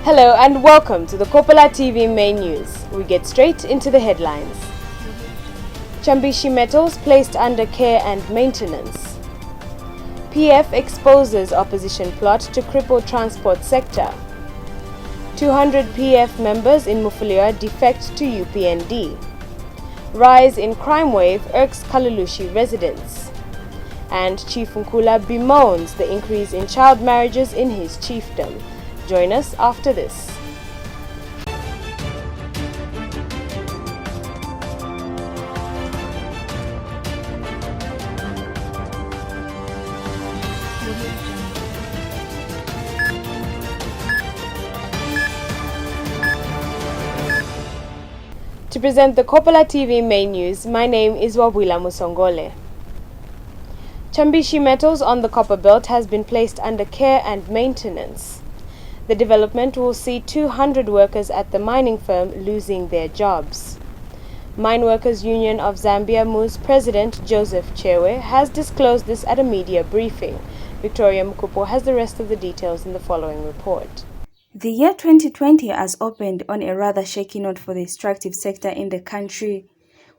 Hello and welcome to the Kopala TV main news. We get straight into the headlines. Chambishi metals placed under care and maintenance. PF exposes opposition plot to cripple transport sector. 200 PF members in Mufulira defect to UPND. Rise in crime wave irks Kalulushi residents. And Chief Nkula bemoans the increase in child marriages in his chiefdom. Join us after this. To present the Kopala TV main news, my name is Wabwila Musongole. Chambishi Metals on the copper belt has been placed under care and maintenance. The development will see 200 workers at the mining firm losing their jobs. Mine Workers Union of Zambia MU's President Joseph Chewe has disclosed this at a media briefing. Victoria Mkupo has the rest of the details in the following report. The year 2020 has opened on a rather shaky note for the extractive sector in the country.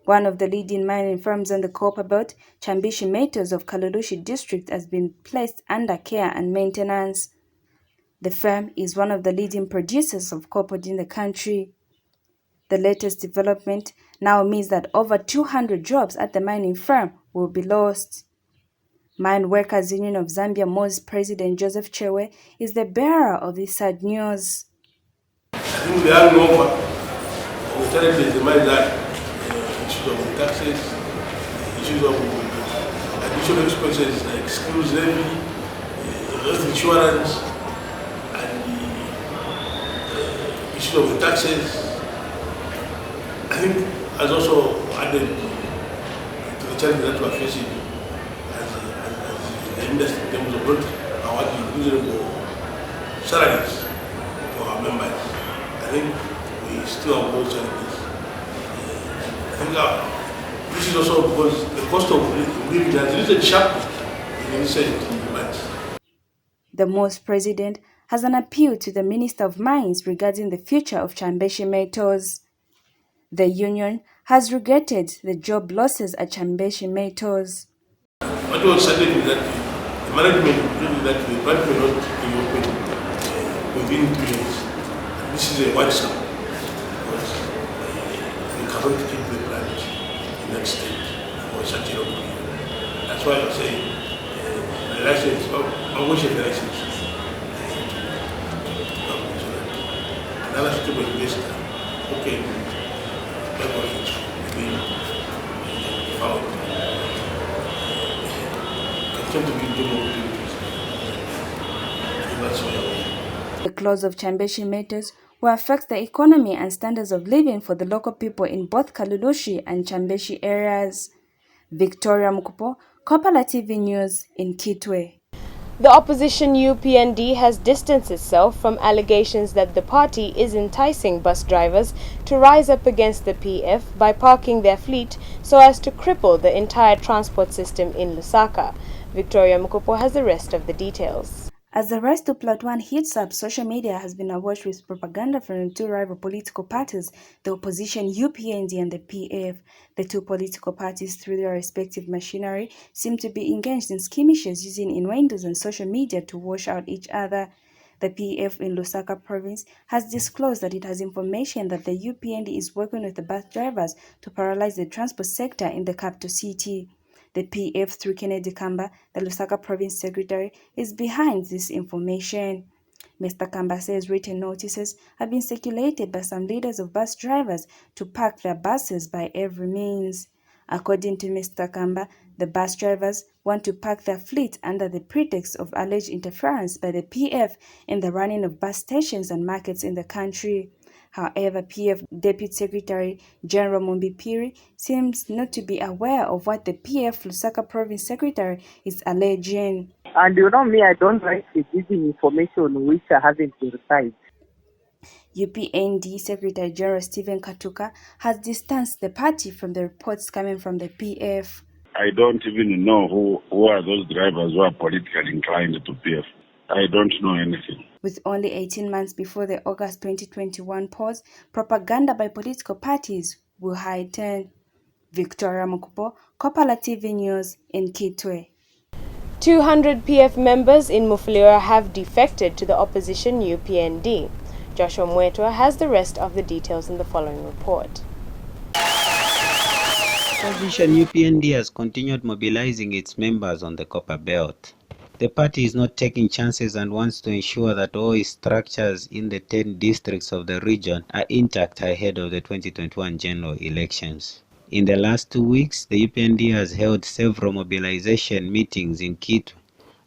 One of the leading mining firms on the copper belt, Chambishi Metals of Kalulushi district, has been placed under care and maintenance. The firm is one of the leading producers of copper in the country. The latest development now means that over 200 jobs at the mining firm will be lost. Mine Workers Union of Zambia MU's President Joseph Chewe is the bearer of this sad news. I think we are over. We started with the mine that issues of the taxes, issues of additional expenses like skills levy, health insurance, and the issue of the taxes. I think has also added to the challenges that we are facing as the industry in terms of growth and what the reasonable salaries for our members. I think we still have those challenges. I think this is also because the cost of living has risen sharply in recent months. The MU's president has an appeal to the Minister of Mines regarding the future of Chambishi Metals. The union has regretted the job losses at Chambishi Metals. What was certain is that the management believed that the plant will not be open within 2 years. This is a wide sum because we cannot keep the plant in that state for such a long period. That's why I'm saying the license, I wish the license another suitable investor, okay, the close of Chambishi Metals will affect the economy and standards of living for the local people in both Kalulushi and Chambishi areas. Victoria Mkupo, Kopala TV News in Kitwe. The opposition UPND has distanced itself from allegations that the party is enticing bus drivers to rise up against the PF by parking their fleet so as to cripple the entire transport system in Lusaka. Victoria Mkupo has the rest of the details. As the rise to Plot 1 heats up, social media has been awash with propaganda from the two rival political parties, the opposition UPND and the PF. The two political parties, through their respective machinery, seem to be engaged in skirmishes using innuendos and social media to wash out each other. The PF in Lusaka province has disclosed that it has information that the UPND is working with the bus drivers to paralyze the transport sector in the capital city. The PF, through Kennedy Kamba, the Lusaka province secretary, is behind this information. Mr. Kamba says written notices have been circulated by some leaders of bus drivers to park their buses by every means. According to Mr. Kamba, the bus drivers want to park their fleet under the pretext of alleged interference by the PF in the running of bus stations and markets in the country. However, PF Deputy Secretary General Mumbi Piri seems not to be aware of what the PF Lusaka Province Secretary is alleging. And you know me, I don't like giving information which I haven't verified. UPND Secretary General Stephen Katuka has distanced the party from the reports coming from the PF. I don't even know who are those drivers who are politically inclined to PF. I don't know anything. With only 18 months before the August 2021 pause, propaganda by political parties will heighten. Victoria Mukupo, Kopala TV News in Kitwe. 200 PF members in Mufulira have defected to the opposition UPND. Joshua Mwetwa has the rest of the details in the following report. Opposition UPND has continued mobilizing its members on the Copper Belt. The party is not taking chances and wants to ensure that all its structures in the 10 districts of the region are intact ahead of the 2021 general elections. In the last 2 weeks, the UPND has held several mobilization meetings in Kitwe,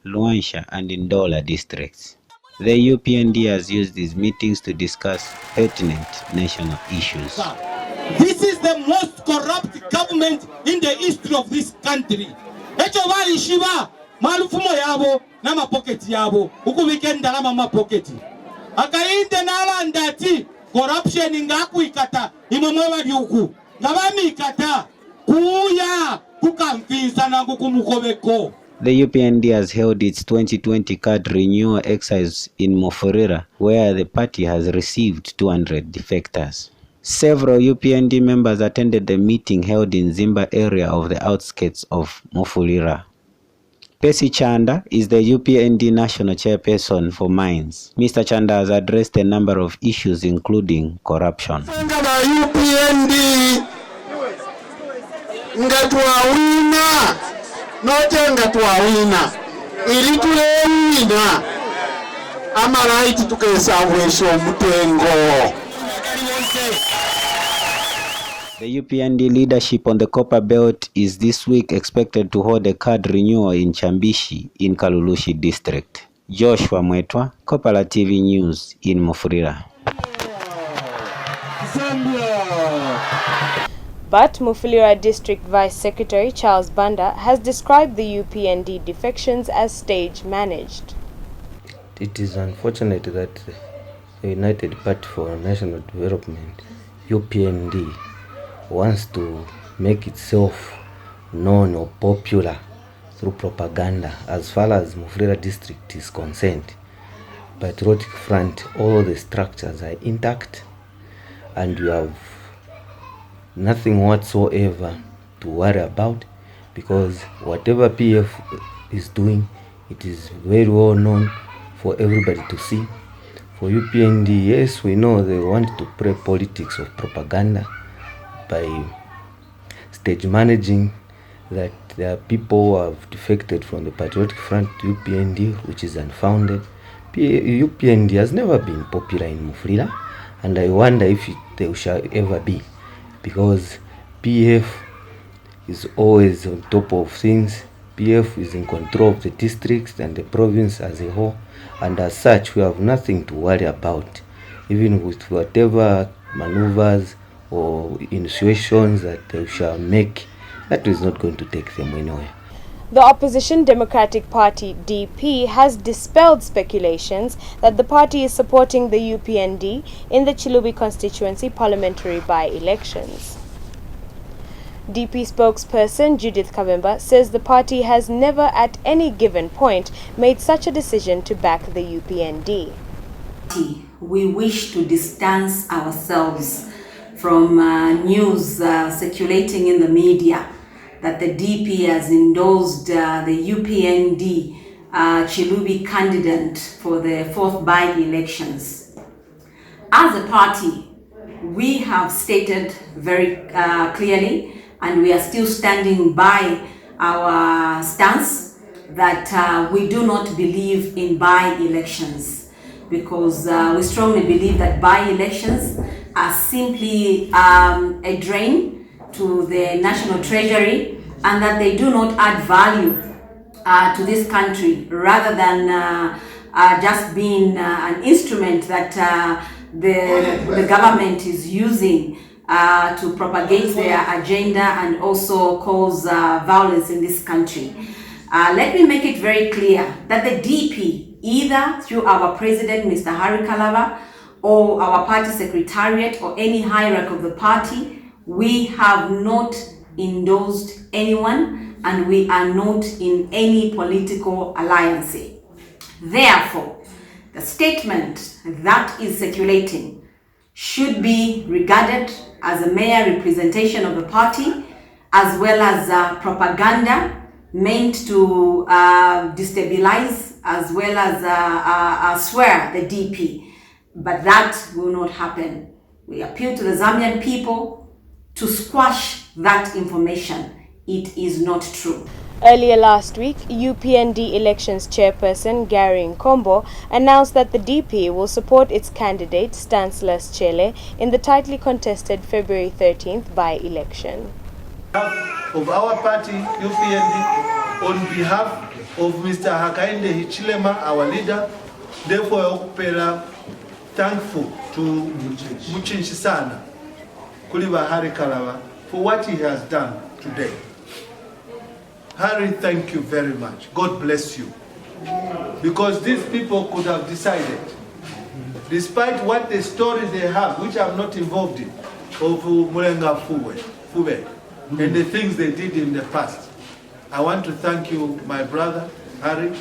Luansha and Ndola districts. The UPND has used these meetings to discuss pertinent national issues. This is the most corrupt government in the history of this country. Echo bali shiba malufumo yabo na mapoketi yabo ukubike ndalama mapoketi akainde nala ndati corruption ngakuikata imwe bali uku ngabami ikata kuya kukamfisa nangu kumukobeko. The UPND has held its 2020 card renewal exercise in Mufulira, where the party has received 200 defectors. Several UPND members attended the meeting held in Zimba area of the outskirts of Mufulira. Percy Chanda is the UPND national chairperson for mines. Mr. Chanda has addressed a number of issues including corruption. UPND ngatwawina note ngatwawina ili tulewina amalaiti tukesabwesha omutengo. The UPND leadership on the Copper Belt is this week expected to hold a card renewal in Chambishi in Kalulushi district. Joshua Mwetwa, Kopala TV News in Mufulira. But Mufulira District Vice Secretary Charles Banda has described the UPND defections as stage managed. It is unfortunate that the United Party for National Development, UPND, wants to make itself known or popular through propaganda. As far as Mufulira district is concerned, Patriotic Front, all the structures are intact and you have nothing whatsoever to worry about, because whatever PF is doing, it is very well known for everybody to see. For UPND, yes, we know they want to play politics of propaganda by stage managing that there are people who have defected from the Patriotic Front to UPND, which is unfounded. UPND has never been popular in Mufulira, and I wonder if they shall ever be, because PF is always on top of things. PF is in control of the districts and the province as a whole, and as such we have nothing to worry about, even with whatever maneuvers or insinuations that they shall make. That is not going to take them anywhere. The opposition Democratic Party DP has dispelled speculations that the party is supporting the UPND in the Chilubi constituency parliamentary by-elections. DP spokesperson Judith Kabemba says the party has never at any given point made such a decision to back the UPND. We wish to distance ourselves from news circulating in the media that the DP has endorsed the UPND Chilubi candidate for the 4th by-elections. As a party, we have stated very clearly, and we are still standing by our stance, that we do not believe in by-elections, because we strongly believe that by-elections are simply a drain to the national treasury, and that they do not add value to this country, rather than just being an instrument that the government is using to propagate their agenda and also cause violence in this country. Let me make it very clear that the DP, either through our president, Mr. Harry Kalava, or our party secretariat, or any hierarchy of the party, we have not endorsed anyone, and we are not in any political alliance. Therefore, the statement that is circulating should be regarded as a mere representation of the party, as well as propaganda meant to destabilize, as well as swear the DP. But that will not happen. We appeal to the Zambian people to squash that information. It is not true. Earlier last week, UPND elections chairperson Gary Nkombo announced that the DP will support its candidate Stanislaus Chele in the tightly contested February 13th by-election. Of our party, UPND, on behalf of Mr. Hakainde Hichilema, our leader, therefore thankful to Muchinchisana Kuliba Hari Kalawa for what he has done today. Harry, thank you very much. God bless you. Because these people could have decided, despite what the story they have, which I'm not involved in, of Mulenga Fube, and the things they did in the past. I want to thank you, my brother, Harry,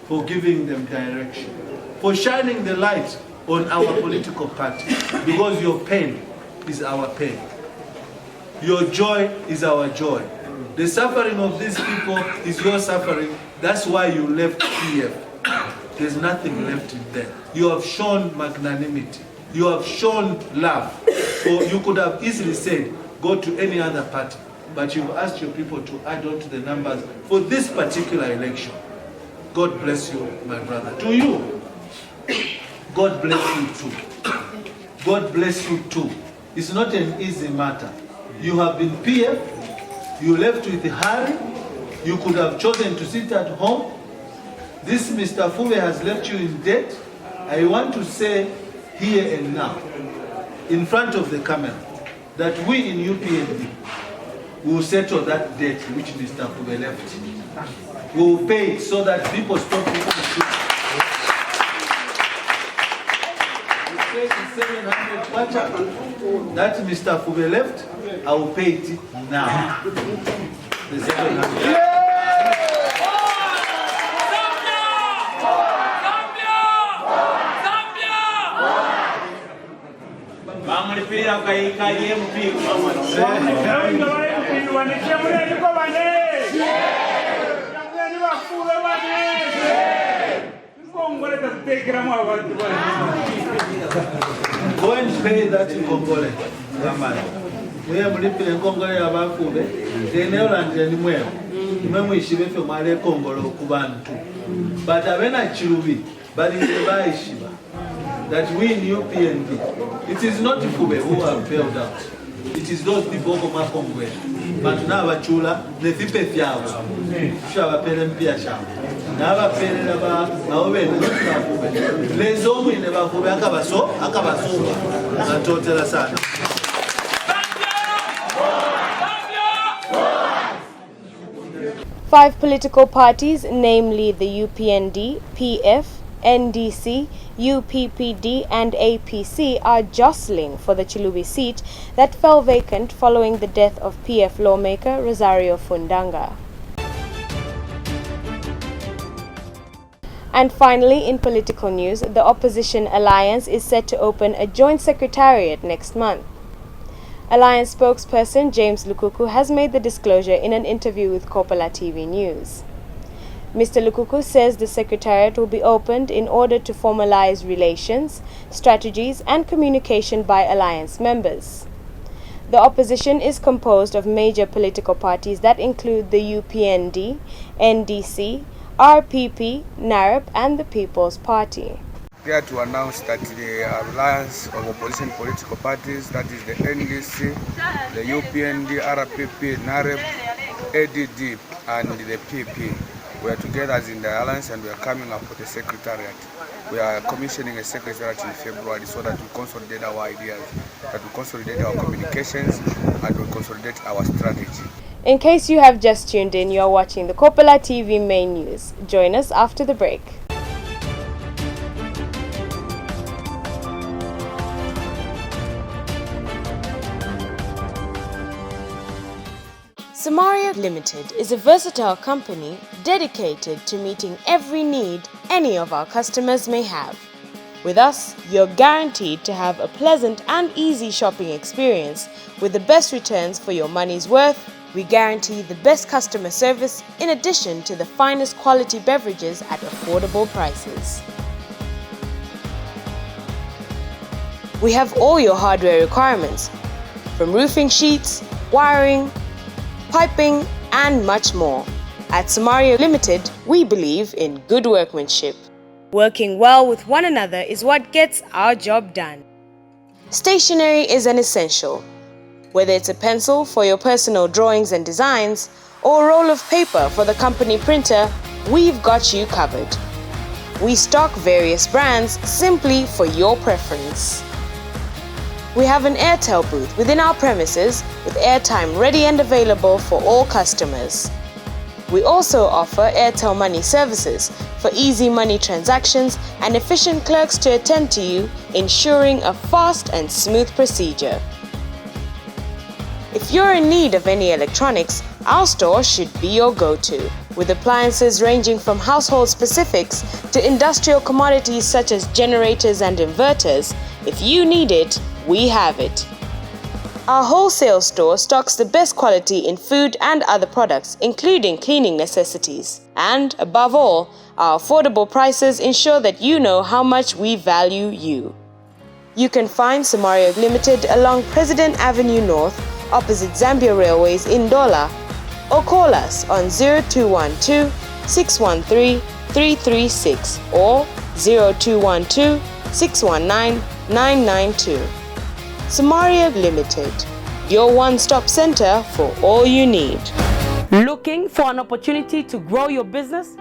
for giving them direction, for shining the light on our political party, because your pain is our pain. Your joy is our joy. The suffering of these people is your suffering. That's why you left PF. There's nothing left in there. You have shown magnanimity. You have shown love. Or you could have easily said, go to any other party. But you've asked your people to add on to the numbers for this particular election. God bless you, my brother. To you, God bless you too. God bless you too. It's not an easy matter. You have been PF. You left with Harry. You could have chosen to sit at home. This Mr. Fube has left you in debt. I want to say here and now, in front of the camera, that we in UPND will settle that debt which Mr. Fube left. We will pay it so that people stop looking at you. We pay the 700 kwacha that Mr. Fube left. I will pay it now. The 700. Go and pay that in Kopala. We have lived in Congo about Fube. They never and anywhere. Remember, she went from Male Congo, Kuban too. But I went at Chilubi, but in the Baishiba, that we in UPND, it is not the Fube who have failed out. It is those people who are Congo. But now, Chula, the Fipe Fiao, Shava Pelempia Sham. Now, Pelaba, Naoven, Fube. Les hommes in the Fube Akabaso, and Totela Sana. 5 political parties, namely the UPND, PF, NDC, UPPD and APC, are jostling for the Chilubi seat that fell vacant following the death of PF lawmaker Rosario Fundanga. And finally, in political news, the Opposition Alliance is set to open a joint secretariat next month. Alliance spokesperson James Lukuku has made the disclosure in an interview with Kopala TV News. Mr. Lukuku says the secretariat will be opened in order to formalize relations, strategies and communication by Alliance members. The opposition is composed of major political parties that include the UPND, NDC, RPP, NARP and the People's Party. Here to announce that the alliance of opposition political parties, that is the NDC, the UPND, RPP, NAREP, ADD, and the PP, we are together as in the alliance and we are coming up with a secretariat. We are commissioning a secretariat in February so that we consolidate our ideas, that we consolidate our communications, and we consolidate our strategy. In case you have just tuned in, you are watching the Kopala TV main news. Join us after the break. Samaria Limited is a versatile company dedicated to meeting every need any of our customers may have. With us, you're guaranteed to have a pleasant and easy shopping experience with the best returns for your money's worth. We guarantee the best customer service in addition to the finest quality beverages at affordable prices. We have all your hardware requirements, from roofing sheets, wiring, piping, and much more. At Samario Limited, we believe in good workmanship. Working well with one another is what gets our job done. Stationery is an essential. Whether it's a pencil for your personal drawings and designs, or a roll of paper for the company printer, we've got you covered. We stock various brands simply for your preference. We have an Airtel booth within our premises with airtime ready and available for all customers. We also offer Airtel Money services for easy money transactions and efficient clerks to attend to you, ensuring a fast and smooth procedure. If you're in need of any electronics, our store should be your go-to, with appliances ranging from household specifics to industrial commodities such as generators and inverters. If you need it, we have it. Our wholesale store stocks the best quality in food and other products, including cleaning necessities. And above all, our affordable prices ensure that you know how much we value you. You can find Samario Limited along President Avenue North, opposite Zambia Railways in Dola, or call us on 0212 613 336 or 0212 619 992. Samario Limited, your one-stop center for all you need. Looking for an opportunity to grow your business?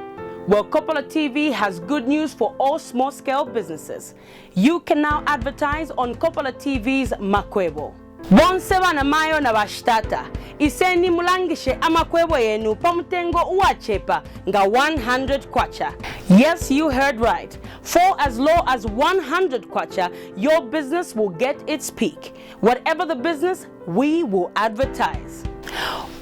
Well, Kopala TV has good news for all small-scale businesses. You can now advertise on Kopala TV's Makwebo. Bonseba na mayo na bashtata. Iseni mulangishe amakwebo yenu pamutengo uachepa nga 100 kwacha. Yes, you heard right. For as low as 100 kwacha, your business will get its peak. Whatever the business, we will advertise.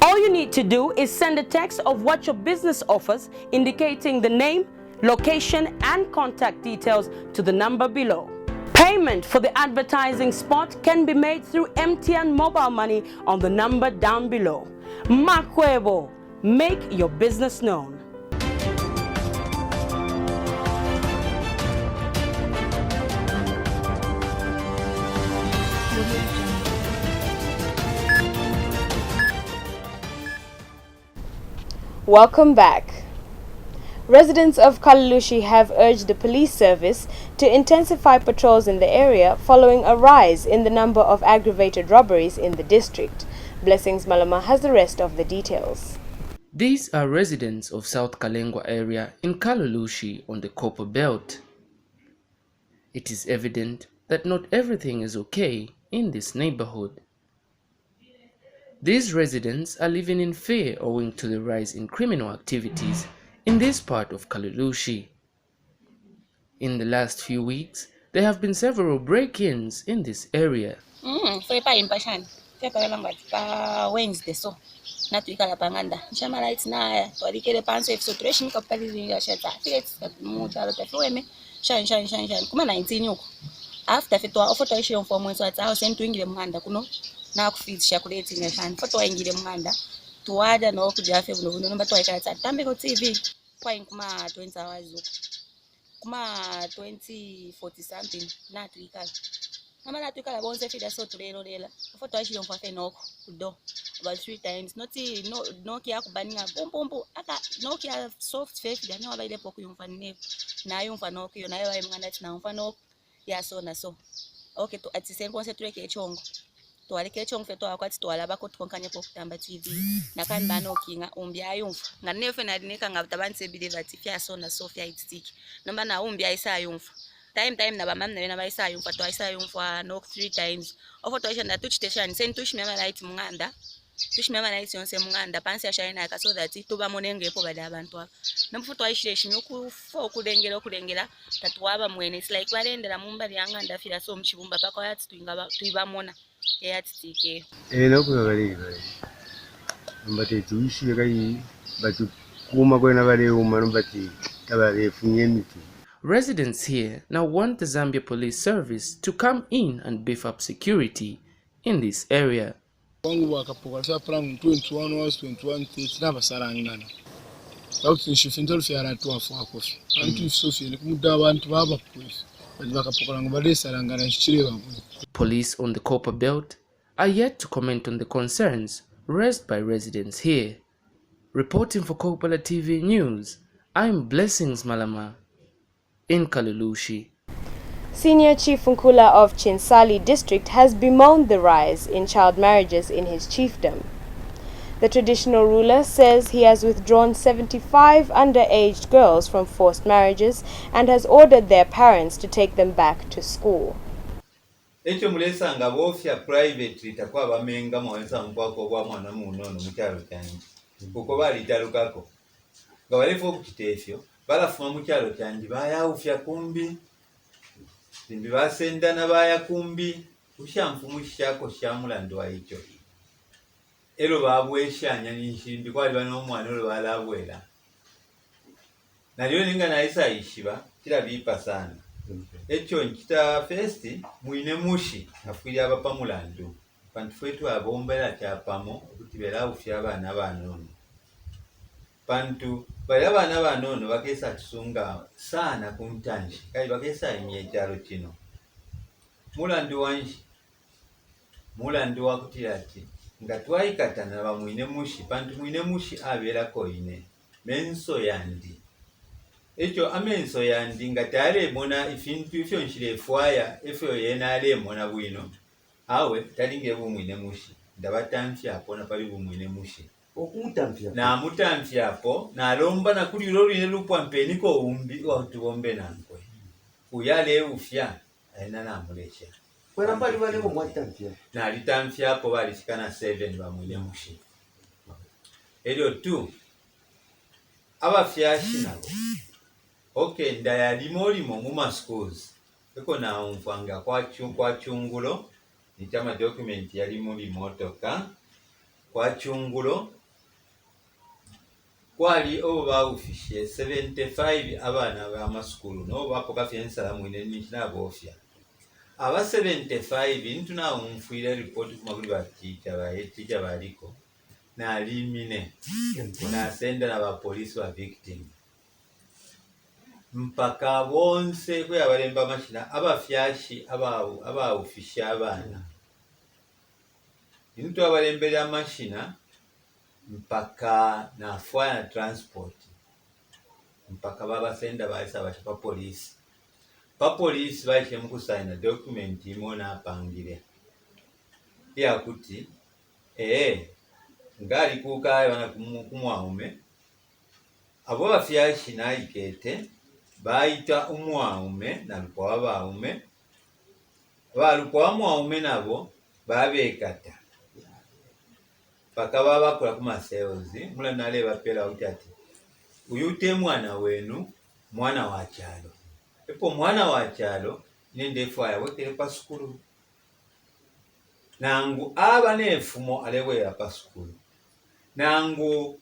All you need to do is send a text of what your business offers, indicating the name, location, and contact details to the number below. Payment for the advertising spot can be made through MTN mobile money on the number down below. Makwebo, make your business known. Welcome back. Residents of Kalalushi have urged the police service to intensify patrols in the area following a rise in the number of aggravated robberies in the district. Blessings Malama has the rest of the details. These are residents of South Kalengwa area in Kalalushi on the Copper Belt. It is evident that not everything is okay in this neighborhood. These residents are living in fear owing to the rise in criminal activities in this part of Kalalushi. In the last few weeks, there have been several break-ins in this area. Wednesday so natuikala panganda nshama lights na twalikele panso exoteration kapali ya shata fits mucha tafueme shan kuma 19 yuko after fitwa ofo twaishiyo for mwenso atao sentu ingile mnganda kuno na kufitsha kuleti ngashani foto ingile mnganda tuwaja no kujafe buno nomba twaikala tambe ko TV kwa inkuma 20 hours yuko kuma 2040 something natuikala Namala tukala bonse fida so tulelo lela. Foto aishilo mfafe noko kudo about 3 times. No kia kubaninga pom aka no kia soft face fida no abaile poku yumfanne. Na yumfa noko yo na yo ai mnganda tina yumfa noko ya so na so. Okay to atisen konse tuleke chongo. To alike chongo feto akwati to alaba ko tkonkanya poku tamba TV. Na kan bano kinga umbia yumfa. Nganefe na dineka ngabtabanse bide batifia so na so fia itstick. Namba na umbia isa yumfa. Time na bamam na baisa yumfa to isa yumfa no 3 times ofo to isha na touch station send touch mama light munganda touch mama light yonse munganda pansi ya shine aka so that to bamonenge po bada abantu namfu to isha shimyoku fo kulengera tatwaba mwene it's like balendera mumba lyanga ndafira so mchibumba pako yati tuibamona yati tike lokho bali mbate tuishi kai batu kuma kwena bale uma mbati Residents here now want the Zambia Police Service to come in and beef up security in this area. Police on the Copper Belt are yet to comment on the concerns raised by residents here. Reporting for Kopala TV News, I'm Blessings Malama in Kalulushi. Senior Chief Nkula of Chinsali district has bemoaned the rise in child marriages in his chiefdom. The traditional ruler says he has withdrawn 75 underage girls from forced marriages and has ordered their parents to take them back to school. Echo mulesa nga bofya privately takwa bamenga mwanza mkwako bwa mwana munono mukyalo kyange. Kuko bali talukako. Nga walefo okutefyo balafuma mukyalo kyange bayawufya kumbi. Simbi basendana baya kumbi kushamfumu shako shamulandwa hicho. Elo babweshanya n'inshimbi kwali bano omwana olo balabwera. Nalyo ninga naisa ishiba kila bipa sana. Echo nkita festi muine mushi afukiri abapamulandu. Pantu fwetu abombera kyapamo okutibera ufya abana banono. Pantu bali abana banono bakesa tusunga sana kuntanji kali bakesa emyejalo kino. Mulandu wanji mulandu wakutira ati nga twayikatana ba muine mushi pantu muine mushi abera koine menso yandi. Echo amenso yandi nga tare mona ifintu ifyo nshire fwaya ifyo yenale mona bwino awe talinge bumwine mushi ndabatamfya apona pali bumwine mushi okutamfya na mutamfya apo na lomba na kuli lolile lupwa mpeniko umbi watubombe nankwe uyale ufya aina na mulesha kwera pali bale bomwatamfya na alitamfya apo bali sikana 7 bamwine mushi elio 2 abafyashi nabo. Okay, ndayalimo limo mu schools. Eko na umfanga kwa chungulo ni chama document yalimo limotoka kwa chungulo kwali oba ufishe 75 abana ba maskulu no bapo kafyensa la mwine nishina bofya. Aba 75 ntuna umfuile report kuma kuli teacher baliko na alimine na senda na ba police wa victim. Mpaka bonse kwe abalemba mashina abafyashi ufisha abana. Into abalembele amashina mpaka na fire na transport. Mpaka baba senda baisa basha police. Pa police baishe mkusaina document imona apangire. Ya kuti ngali kuka wana kumwaume. Abo bafyashi na ikete baita umwaume na lukwa abaume balukwa mwaume nabo babekata paka baba kula kuma sales mula nale bapela utati uyute mwana wenu mwana wa chalo epo mwana wa chalo nende faya wekele pa skulu nangu aba nefumo alewera pa skulu nangu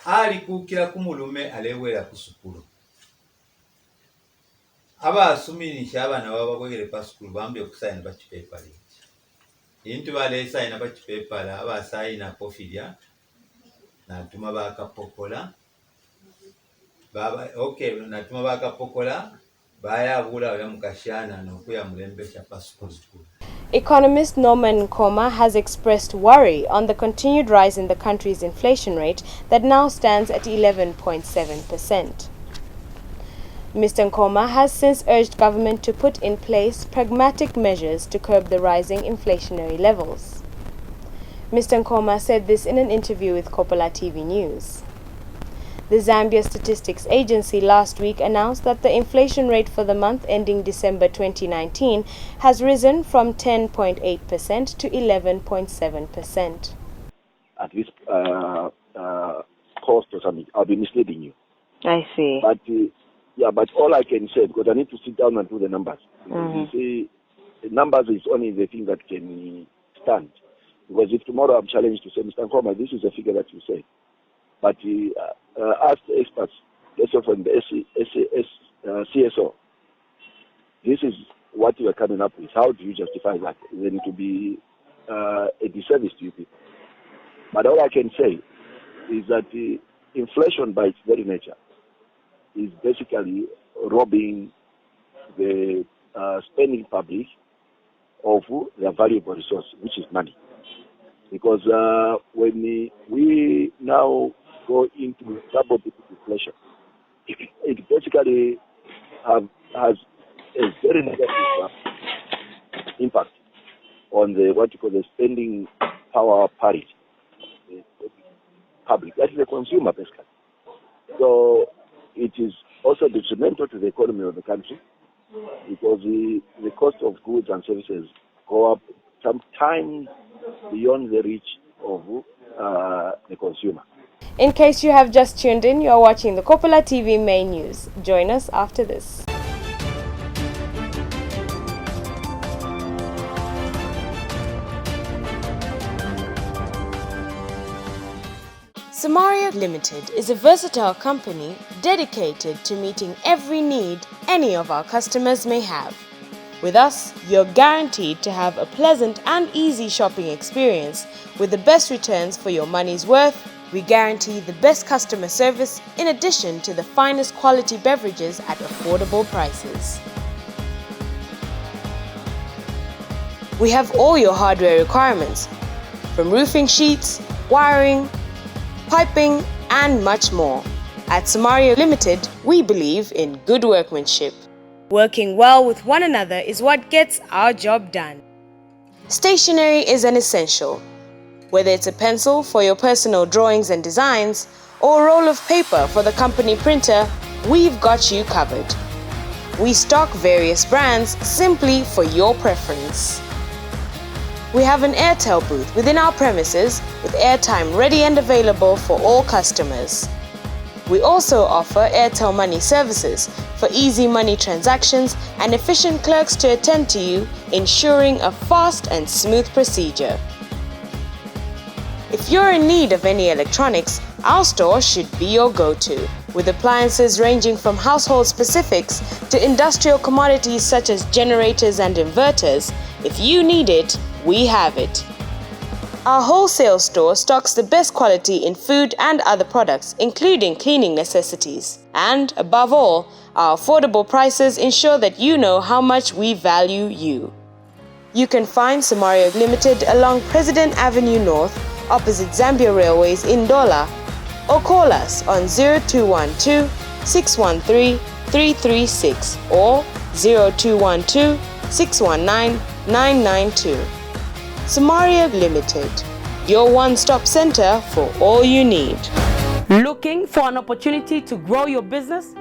ali kukira kumulume alewera ku skulu. Aba asuminisha abana baba kwegere pa school bambye okusaina ba chipepa li. Into bale saina ba chipepa la aba saina pofilia na tuma ba kapokola. Baba okay na tuma ba kapokola baya bula ya mukashana no kuya mulembesha pa school. Economist Norman Nkoma has expressed worry on the continued rise in the country's inflation rate that now stands at 11.7%. Mr. Nkoma has since urged government to put in place pragmatic measures to curb the rising inflationary levels. Mr. Nkoma said this in an interview with Kopala TV News. The Zambia Statistics Agency last week announced that the inflation rate for the month ending December 2019 has risen from 10.8% to 11.7%. At this cost or something, I'll be misleading you. I see. But but all I can say, because I need to sit down and do the numbers. You see, the numbers is only the thing that can stand. Because if tomorrow I'm challenged to say, Mr. Nkoma, this is a figure that you say. But ask the experts let's say from the CSO. This is what you are coming up with. How do you justify that? Then it will be a disservice to you people. But all I can say is that the inflation by its very nature is basically robbing the spending public of their valuable resource, which is money. Because when we now go into double-digit inflation, it basically has a very negative impact on the what you call the spending power parity, the public, that is the consumer basically. So it is also detrimental to the economy of the country because the cost of goods and services go up sometimes beyond the reach of the consumer. In case you have just tuned in, you are watching the Kopala TV main news. Join us after this. Samaria Limited is a versatile company dedicated to meeting every need any of our customers may have. With us, you're guaranteed to have a pleasant and easy shopping experience with the best returns for your money's worth. We guarantee the best customer service in addition to the finest quality beverages at affordable prices. We have all your hardware requirements, from roofing sheets, wiring, piping, and much more. At Samaria Limited, we believe in good workmanship. Working well with one another is what gets our job done. Stationery is an essential. Whether it's a pencil for your personal drawings and designs, or a roll of paper for the company printer, we've got you covered. We stock various brands simply for your preference. We have an Airtel booth within our premises with airtime ready and available for all customers. We also offer Airtel Money services for easy money transactions and efficient clerks to attend to you, ensuring a fast and smooth procedure. If you're in need of any electronics, our store should be your go-to, with appliances ranging from household specifics to industrial commodities such as generators and inverters. If you need it, we have it. Our wholesale store stocks the best quality in food and other products, including cleaning necessities. And above all, our affordable prices ensure that you know how much we value you. You can find Samaria Limited along President Avenue North, opposite Zambia Railways in Dola, or call us on 0212 613 336 or 0212 619 992. Samaria Limited, your one-stop center for all you need. Looking for an opportunity to grow your business?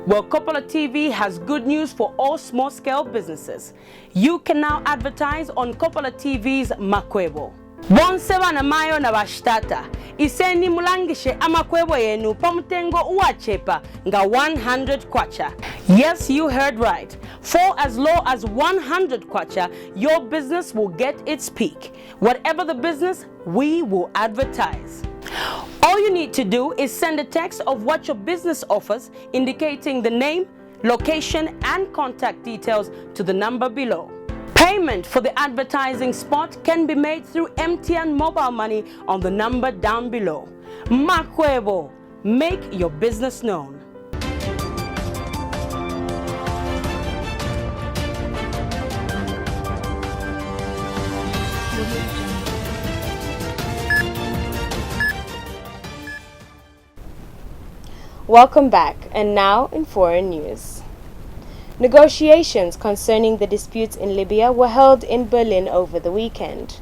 Well, Kopala TV has good news for all small-scale businesses. You can now advertise on Kopala TV's Makwebo. Bonseba na mayo na bashtata. Iseni mulangishe amakwebo yenu pamutengo uachepa nga 100 kwacha. Yes, you heard right. For as low as 100 kwacha, your business will get its peak. Whatever the business, we will advertise. All you need to do is send a text of what your business offers, indicating the name, location, and contact details to the number below. Payment for the advertising spot can be made through MTN mobile money on the number down below. Makwebo, make your business known. Welcome back, and now in foreign news. Negotiations concerning the disputes in Libya were held in Berlin over the weekend.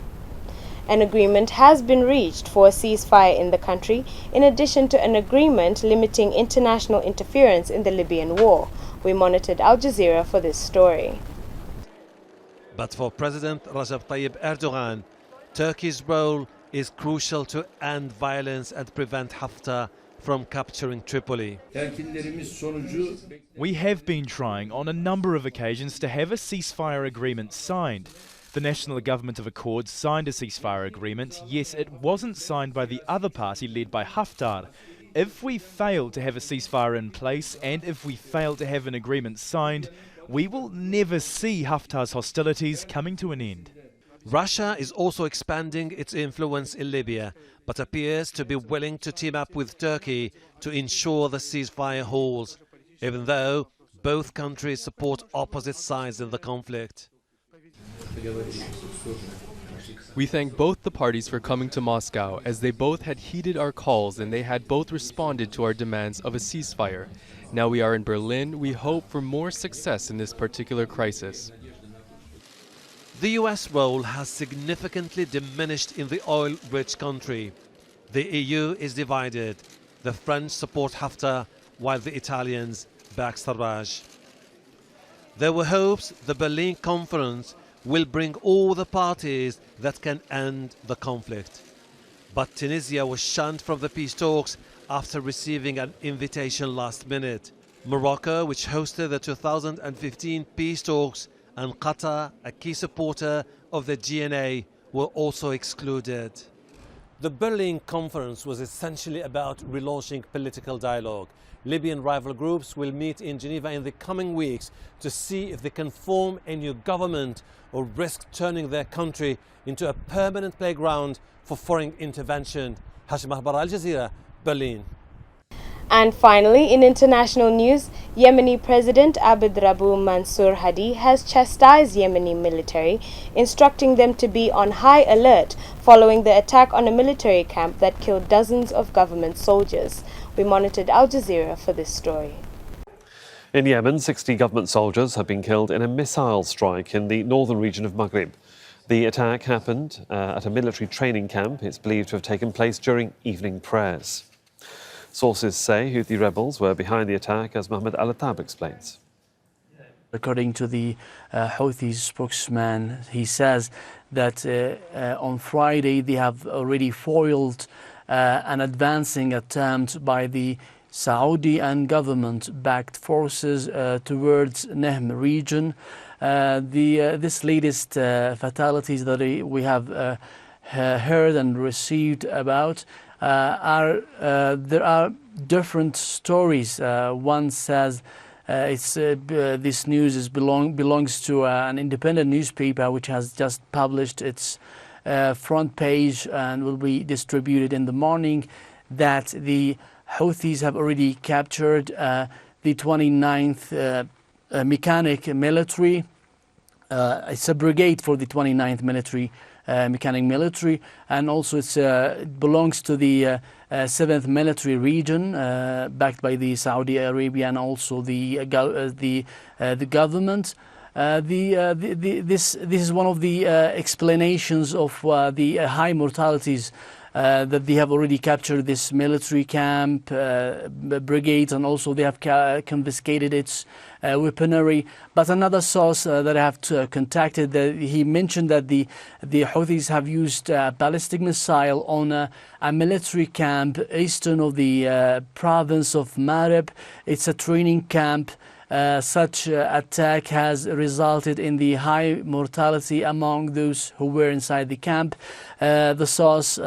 An agreement has been reached for a ceasefire in the country, in addition to an agreement limiting international interference in the Libyan war. We monitored Al Jazeera for this story. But for President Recep Tayyip Erdogan, Turkey's role is crucial to end violence and prevent Haftar from capturing Tripoli. We have been trying on a number of occasions to have a ceasefire agreement signed. The National Government of Accord signed a ceasefire agreement. Yes, it wasn't signed by the other party led by Haftar. If we fail to have a ceasefire in place and if we fail to have an agreement signed, we will never see Haftar's hostilities coming to an end. Russia is also expanding its influence in Libya, but appears to be willing to team up with Turkey to ensure the ceasefire holds, even though both countries support opposite sides in the conflict. We thank both the parties for coming to Moscow, as they both had heeded our calls and they had both responded to our demands of a ceasefire. Now we are in Berlin, we hope for more success in this particular crisis. The US role has significantly diminished in the oil-rich country. The EU is divided. The French support Haftar, while the Italians back Sarraj. There were hopes the Berlin Conference will bring all the parties that can end the conflict. But Tunisia was shunned from the peace talks after receiving an invitation last minute. Morocco, which hosted the 2015 peace talks, and Qatar, a key supporter of the GNA, were also excluded. The Berlin Conference was essentially about relaunching political dialogue. Libyan rival groups will meet in Geneva in the coming weeks to see if they can form a new government or risk turning their country into a permanent playground for foreign intervention. Hashim Ahbar, Al Jazeera, Berlin. And finally, in international news, Yemeni President Abd Rabbu Mansour Hadi has chastised Yemeni military, instructing them to be on high alert following the attack on a military camp that killed dozens of government soldiers. We monitored Al Jazeera for this story. In Yemen, 60 government soldiers have been killed in a missile strike in the northern region of Maghrib. The attack happened at a military training camp. It's believed to have taken place during evening prayers. Sources say Houthi rebels were behind the attack, as Mohammed Al-Attab explains. According to the Houthi spokesman, he says that on Friday they have already foiled an advancing attempt by the Saudi and government-backed forces towards Nehm region. This latest fatalities that we have heard and received about there are different stories. One says this news belongs to an independent newspaper which has just published its front page and will be distributed in the morning, that the Houthis have already captured the 29th Mechanic Military. It's a brigade for the 29th Military Mechanic Military, and also it belongs to the 7th Military Region, backed by the Saudi Arabia and also the government. This is one of the explanations of the high mortalities that they have already captured this military camp, brigades, and also they have confiscated its weaponry. But another source that I have contacted, he mentioned that the Houthis have used a ballistic missile on a military camp eastern of the province of Marib. It's a training camp. Such attack has resulted in the high mortality among those who were inside the camp. The source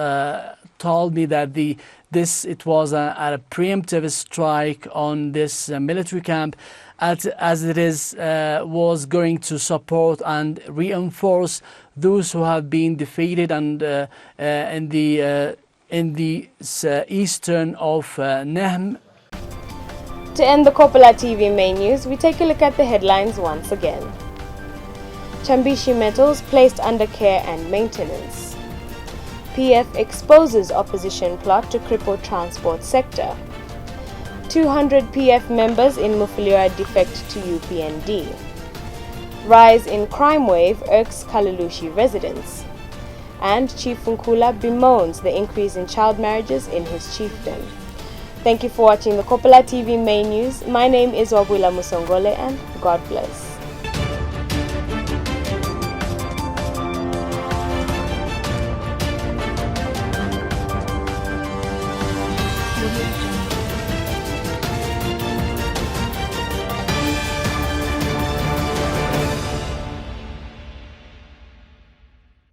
told me that it was a preemptive strike on this military camp, as it was going to support and reinforce those who have been defeated and in the eastern of Nehm. To end the Kopala TV main news, we take a look at the headlines once again. Chambishi Metals placed under care and maintenance. PF exposes opposition plot to cripple transport sector. 200 PF members in Mufulira defect to UPND. Rise in crime wave irks Kalulushi residents. And Chief Funkula bemoans the increase in child marriages in his chiefdom. Thank you for watching the Kopala TV main news. My name is Wagwila Musongole, and God bless.